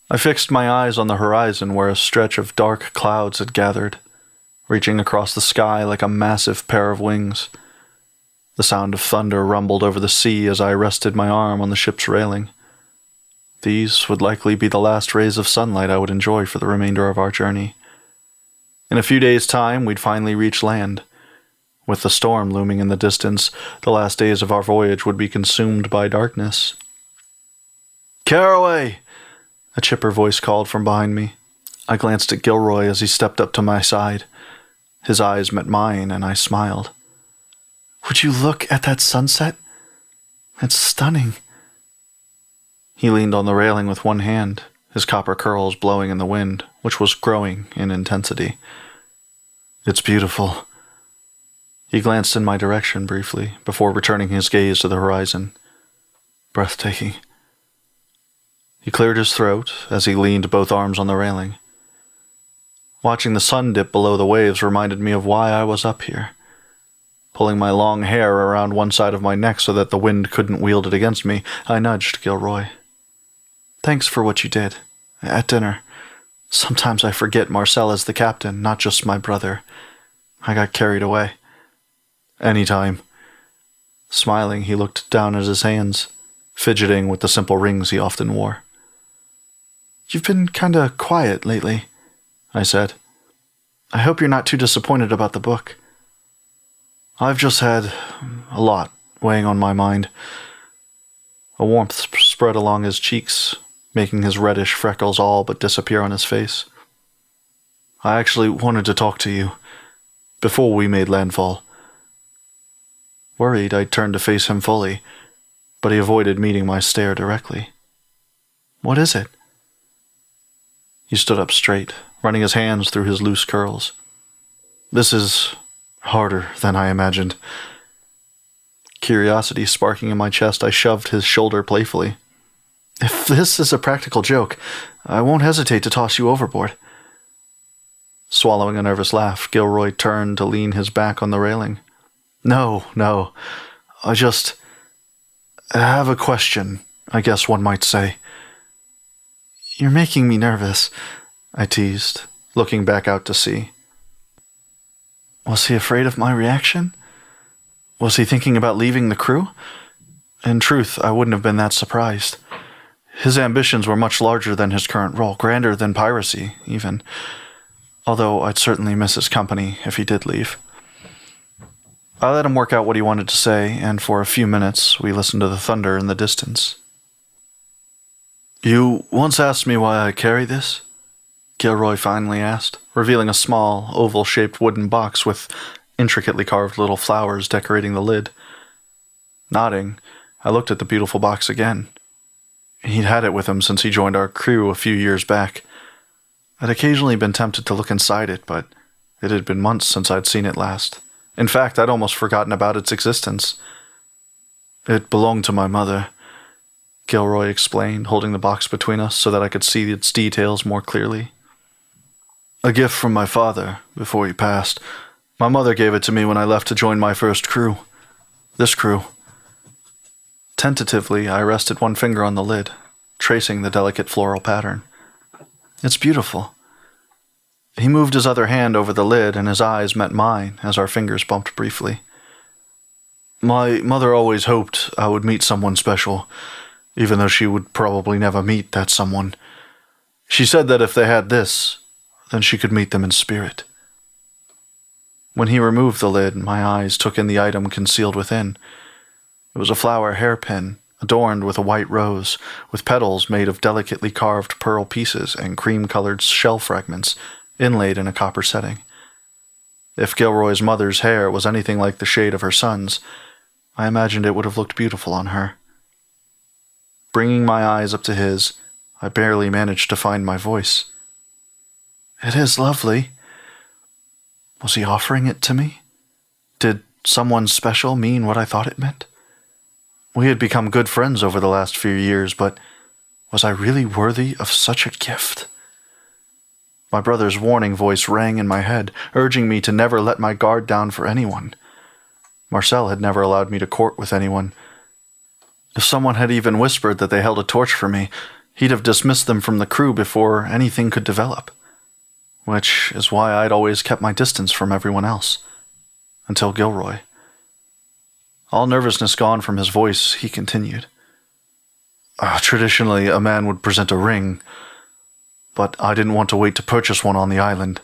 I fixed my eyes on the horizon where a stretch of dark clouds had gathered, reaching across the sky like a massive pair of wings. The sound of thunder rumbled over the sea as I rested my arm on the ship's railing. These would likely be the last rays of sunlight I would enjoy for the remainder of our journey. In a few days' time, we'd finally reach land. With the storm looming in the distance, the last days of our voyage would be consumed by darkness. "Caraway!" a chipper voice called from behind me. I glanced at Gilroy as he stepped up to my side. His eyes met mine, and I smiled. "Would you look at that sunset? It's stunning." He leaned on the railing with one hand, his copper curls blowing in the wind, which was growing in intensity. "It's beautiful." He glanced in my direction briefly, before returning his gaze to the horizon. "Breathtaking." He cleared his throat as he leaned both arms on the railing. Watching the sun dip below the waves reminded me of why I was up here. Pulling my long hair around one side of my neck so that the wind couldn't wield it against me, I nudged Gilroy. "Thanks for what you did. At dinner. Sometimes I forget Marcel is the captain, not just my brother. I got carried away." "Anytime." Smiling, he looked down at his hands, fidgeting with the simple rings he often wore. "You've been kinda quiet lately," I said. "I hope you're not too disappointed about the book." "I've just had a lot weighing on my mind." A warmth spread along his cheeks, making his reddish freckles all but disappear on his face. "I actually wanted to talk to you before we made landfall." Worried, I turned to face him fully, but he avoided meeting my stare directly. "What is it?" He stood up straight, running his hands through his loose curls. "This is harder than I imagined." Curiosity sparking in my chest, I shoved his shoulder playfully. "If this is a practical joke, I won't hesitate to toss you overboard." Swallowing a nervous laugh, Gilroy turned to lean his back on the railing. No, I have a question, I guess one might say." "You're making me nervous," I teased, looking back out to sea. Was he afraid of my reaction? Was he thinking about leaving the crew? In truth, I wouldn't have been that surprised. His ambitions were much larger than his current role, grander than piracy, even. Although I'd certainly miss his company if he did leave. I let him work out what he wanted to say, and for a few minutes we listened to the thunder in the distance. "You once asked me why I carry this?" Gilroy finally asked, revealing a small, oval-shaped wooden box with intricately carved little flowers decorating the lid. Nodding, I looked at the beautiful box again. He'd had it with him since he joined our crew a few years back. I'd occasionally been tempted to look inside it, but it had been months since I'd seen it last. In fact, I'd almost forgotten about its existence. "It belonged to my mother," Gilroy explained, holding the box between us so that I could see its details more clearly. "A gift from my father before he passed. My mother gave it to me when I left to join my first crew. This crew." Tentatively, I rested one finger on the lid, tracing the delicate floral pattern. "It's beautiful." He moved his other hand over the lid, and his eyes met mine as our fingers bumped briefly. "My mother always hoped I would meet someone special, even though she would probably never meet that someone. She said that if they had this, then she could meet them in spirit." When he removed the lid, my eyes took in the item concealed within. It was a flower hairpin, adorned with a white rose, with petals made of delicately carved pearl pieces and cream-colored shell fragments, inlaid in a copper setting. If Gilroy's mother's hair was anything like the shade of her son's, I imagined it would have looked beautiful on her. Bringing my eyes up to his, I barely managed to find my voice. "It is lovely." Was he offering it to me? Did someone special mean what I thought it meant? We had become good friends over the last few years, but was I really worthy of such a gift? My brother's warning voice rang in my head, urging me to never let my guard down for anyone. Marcel had never allowed me to court with anyone. If someone had even whispered that they held a torch for me, He'd have dismissed them from the crew before anything could develop, which is why I'd always kept my distance from everyone else, until Gilroy. All nervousness gone from his voice, he continued. Traditionally, a man would present a ring, but I didn't want to wait to purchase one on the island.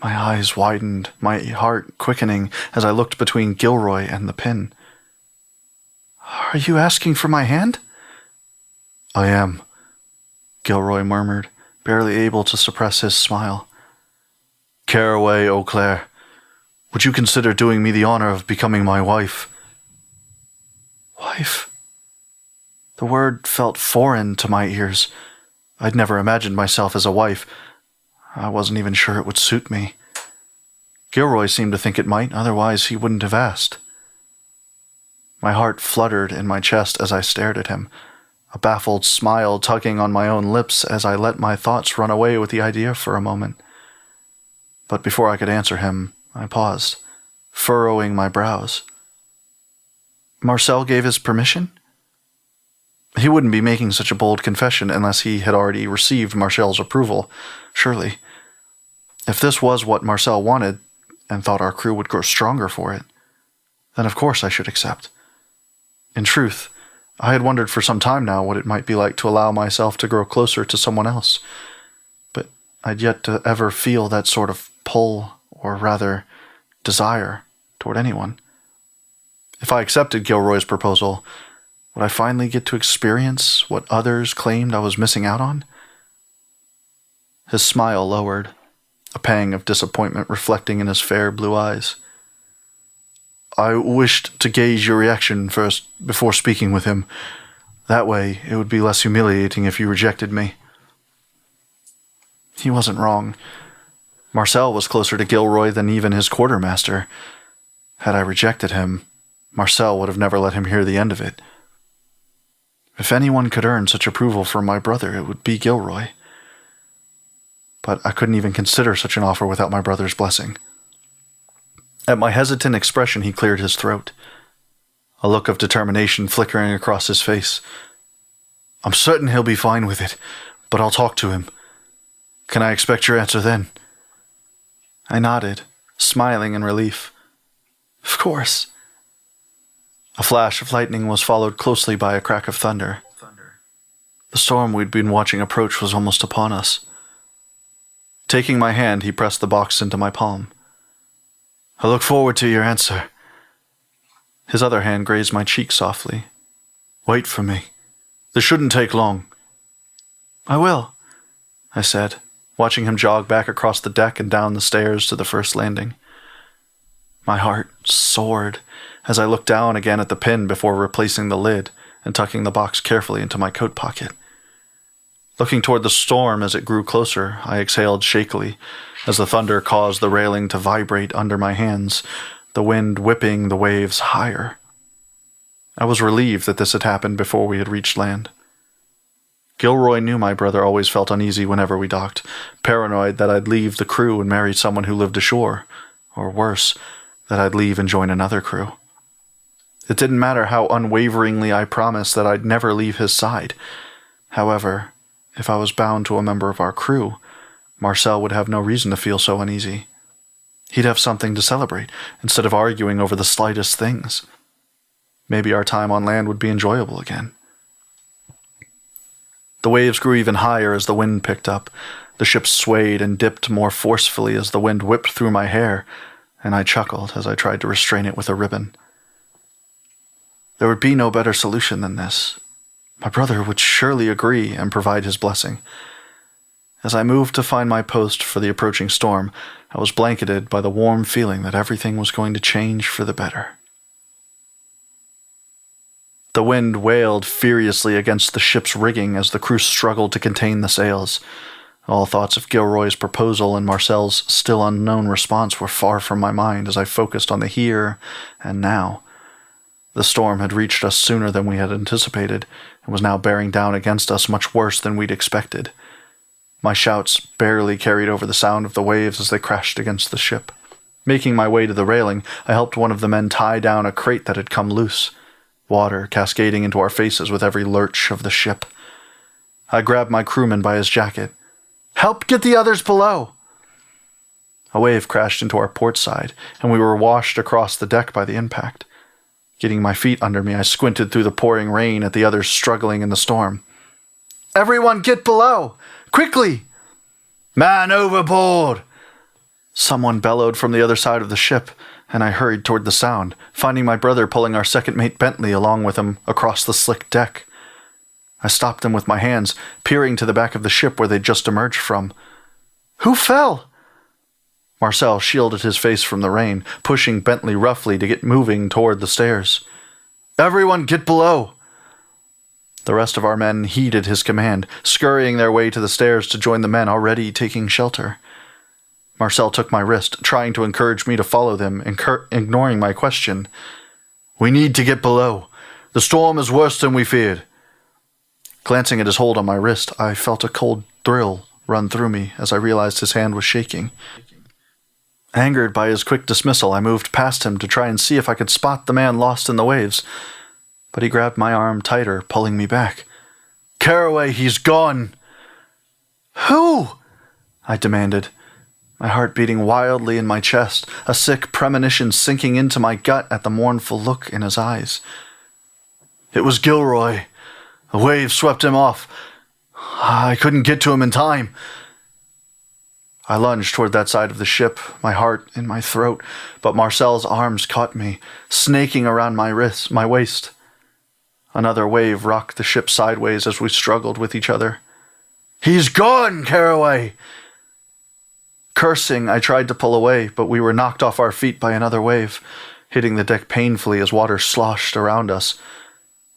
My eyes widened, my heart quickening as I looked between Gilroy and the pin. Are you asking for my hand? I am, Gilroy murmured, barely able to suppress his smile. Caraway, Eau Claire, would you consider doing me the honor of becoming my wife? Wife? The word felt foreign to my ears. I'd never imagined myself as a wife. I wasn't even sure it would suit me. Gilroy seemed to think it might, otherwise he wouldn't have asked. My heart fluttered in my chest as I stared at him, a baffled smile tugging on my own lips as I let my thoughts run away with the idea for a moment. But before I could answer him, I paused, furrowing my brows. Marcel gave his permission? He wouldn't be making such a bold confession unless he had already received Marcel's approval, surely. If this was what Marcel wanted, and thought our crew would grow stronger for it, then of course I should accept. In truth, I had wondered for some time now what it might be like to allow myself to grow closer to someone else, but I'd yet to ever feel that sort of pull, or rather, desire, toward anyone. If I accepted Gilroy's proposal, would I finally get to experience what others claimed I was missing out on? His smile lowered, a pang of disappointment reflecting in his fair blue eyes. I wished to gauge your reaction first before speaking with him. That way, it would be less humiliating if you rejected me. He wasn't wrong. Marcel was closer to Gilroy than even his quartermaster. Had I rejected him, Marcel would have never let him hear the end of it. If anyone could earn such approval from my brother, it would be Gilroy. But I couldn't even consider such an offer without my brother's blessing. At my hesitant expression, he cleared his throat, a look of determination flickering across his face. I'm certain he'll be fine with it, but I'll talk to him. Can I expect your answer then? I nodded, smiling in relief. Of course. A flash of lightning was followed closely by a crack of thunder. The storm we'd been watching approach was almost upon us. Taking my hand, he pressed the box into my palm. I look forward to your answer. His other hand grazed my cheek softly. Wait for me. This shouldn't take long. I will, I said, watching him jog back across the deck and down the stairs to the first landing. My heart soared as I looked down again at the pin before replacing the lid and tucking the box carefully into my coat pocket. Looking toward the storm as it grew closer, I exhaled shakily as the thunder caused the railing to vibrate under my hands, the wind whipping the waves higher. I was relieved that this had happened before we had reached land. Gilroy knew my brother always felt uneasy whenever we docked, paranoid that I'd leave the crew and marry someone who lived ashore, or worse, that I'd leave and join another crew. It didn't matter how unwaveringly I promised that I'd never leave his side. However, if I was bound to a member of our crew, Marcel would have no reason to feel so uneasy. He'd have something to celebrate, instead of arguing over the slightest things. Maybe our time on land would be enjoyable again. The waves grew even higher as the wind picked up. The ship swayed and dipped more forcefully as the wind whipped through my hair, and I chuckled as I tried to restrain it with a ribbon. There would be no better solution than this. My brother would surely agree and provide his blessing. As I moved to find my post for the approaching storm, I was blanketed by the warm feeling that everything was going to change for the better. The wind wailed furiously against the ship's rigging as the crew struggled to contain the sails. All thoughts of Gilroy's proposal and Marcel's still unknown response were far from my mind as I focused on the here and now. The storm had reached us sooner than we had anticipated, and was now bearing down against us much worse than we'd expected. My shouts barely carried over the sound of the waves as they crashed against the ship. Making my way to the railing, I helped one of the men tie down a crate that had come loose, water cascading into our faces with every lurch of the ship. I grabbed my crewman by his jacket. "Help get the others below!" A wave crashed into our port side, and we were washed across the deck by the impact. Getting my feet under me, I squinted through the pouring rain at the others struggling in the storm. "Everyone get below! Quickly!" "Man overboard!" Someone bellowed from the other side of the ship, and I hurried toward the sound, finding my brother pulling our second mate Bentley along with him across the slick deck. I stopped them with my hands, peering to the back of the ship where they'd just emerged from. "Who fell?" Marcel shielded his face from the rain, pushing Bentley roughly to get moving toward the stairs. "Everyone get below!" The rest of our men heeded his command, scurrying their way to the stairs to join the men already taking shelter. Marcel took my wrist, trying to encourage me to follow them, ignoring my question. "We need to get below. The storm is worse than we feared." Glancing at his hold on my wrist, I felt a cold thrill run through me as I realized his hand was shaking. Angered by his quick dismissal, I moved past him to try and see if I could spot the man lost in the waves, but he grabbed my arm tighter, pulling me back. "Caraway, he's gone!" "Who?" I demanded, my heart beating wildly in my chest, a sick premonition sinking into my gut at the mournful look in his eyes. "It was Gilroy. A wave swept him off. I couldn't get to him in time." I lunged toward that side of the ship, my heart in my throat, but Marcel's arms caught me, snaking around my waist. Another wave rocked the ship sideways as we struggled with each other. "He's gone, Caraway!" Cursing, I tried to pull away, but we were knocked off our feet by another wave, hitting the deck painfully as water sloshed around us.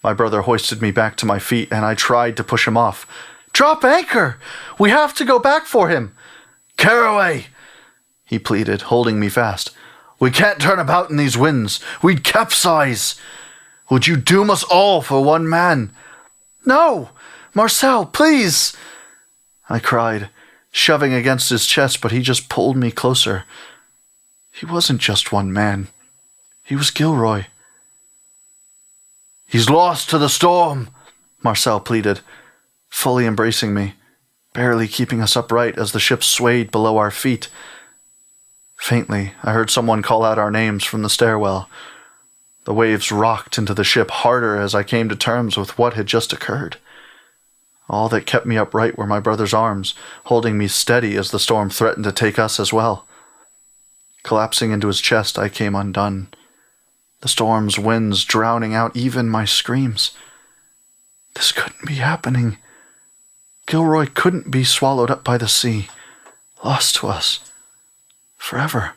My brother hoisted me back to my feet, and I tried to push him off. "Drop anchor! We have to go back for him!" "Caraway!" he pleaded, holding me fast. "We can't turn about in these winds. We'd capsize. Would you doom us all for one man?" "No! Marcel, please!" I cried, shoving against his chest, but he just pulled me closer. He wasn't just one man. He was Gilroy. "He's lost to the storm," Marcel pleaded, fully embracing me, barely keeping us upright as the ship swayed below our feet. Faintly, I heard someone call out our names from the stairwell. The waves rocked into the ship harder as I came to terms with what had just occurred. All that kept me upright were my brother's arms, holding me steady as the storm threatened to take us as well. Collapsing into his chest, I came undone, the storm's winds drowning out even my screams. This couldn't be happening. Gilroy couldn't be swallowed up by the sea, lost to us forever.